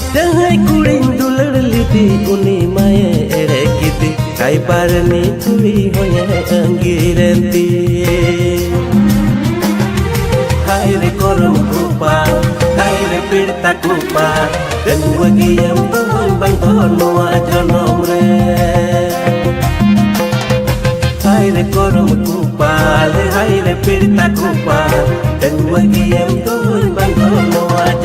Jangan kuring dular lidi uni maye ere kiti kai parni tui honya angirenti hai re korum kupa hai re pirta kupa dan wagi yang tuhun bang tuhun mua jonom re hai re korum kupa hai re pirta kupa dan wagi yang tuhun bang tuhun mua